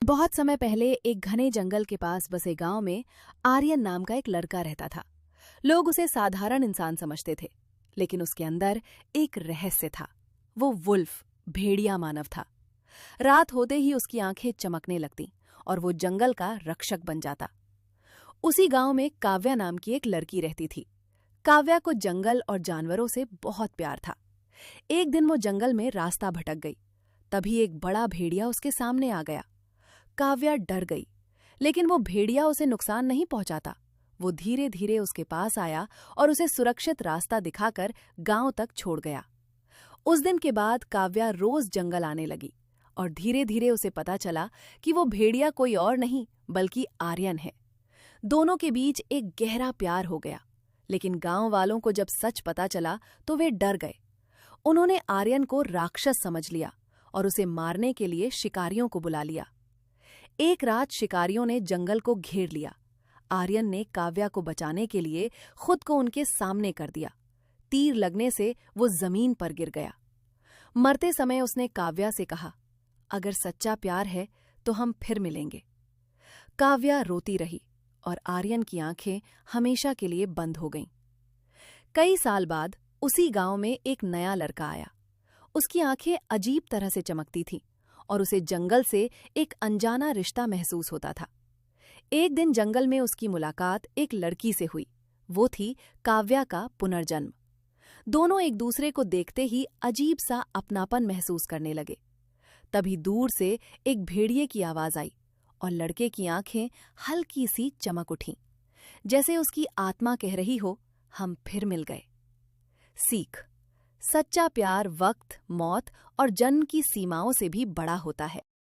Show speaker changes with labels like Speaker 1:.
Speaker 1: बहुत समय पहले एक घने जंगल के पास बसे गांव में आर्यन नाम का एक लड़का रहता था। लोग उसे साधारण इंसान समझते थे, लेकिन उसके अंदर एक रहस्य था। वो वुल्फ, भेड़िया मानव था। रात होते ही उसकी आंखें चमकने लगती और वो जंगल का रक्षक बन जाता। उसी गांव में काव्या नाम की एक लड़की रहती थी। काव्या को जंगल और जानवरों से बहुत प्यार था। एक दिन वो जंगल में रास्ता भटक गई। तभी एक बड़ा भेड़िया उसके सामने आ गया। काव्या डर गई, लेकिन वो भेड़िया उसे नुकसान नहीं पहुंचाता। वो धीरे धीरे उसके पास आया और उसे सुरक्षित रास्ता दिखाकर गांव तक छोड़ गया। उस दिन के बाद काव्या रोज जंगल आने लगी और धीरे धीरे उसे पता चला कि वो भेड़िया कोई और नहीं बल्कि आर्यन है। दोनों के बीच एक गहरा प्यार हो गया। लेकिन गांव वालों को जब सच पता चला तो वे डर गए। उन्होंने आर्यन को राक्षस समझ लिया और उसे मारने के लिए शिकारियों को बुला लिया। एक रात शिकारियों ने जंगल को घेर लिया। आर्यन ने काव्या को बचाने के लिए खुद को उनके सामने कर दिया। तीर लगने से वो जमीन पर गिर गया। मरते समय उसने काव्या से कहा, अगर सच्चा प्यार है तो हम फिर मिलेंगे। काव्या रोती रही और आर्यन की आंखें हमेशा के लिए बंद हो गईं। कई साल बाद उसी गांव में एक नया लड़का आया। उसकी आंखें अजीब तरह से चमकती थीं और उसे जंगल से एक अनजाना रिश्ता महसूस होता था। एक दिन जंगल में उसकी मुलाकात एक लड़की से हुई। वो थी काव्या का पुनर्जन्म। दोनों एक दूसरे को देखते ही अजीब सा अपनापन महसूस करने लगे। तभी दूर से एक भेड़िए की आवाज आई और लड़के की आंखें हल्की सी चमक उठीं, जैसे उसकी आत्मा कह रही हो, हम फिर मिल गए। सीख: सच्चा प्यार वक्त, मौत और जन्म की सीमाओं से भी बड़ा होता है।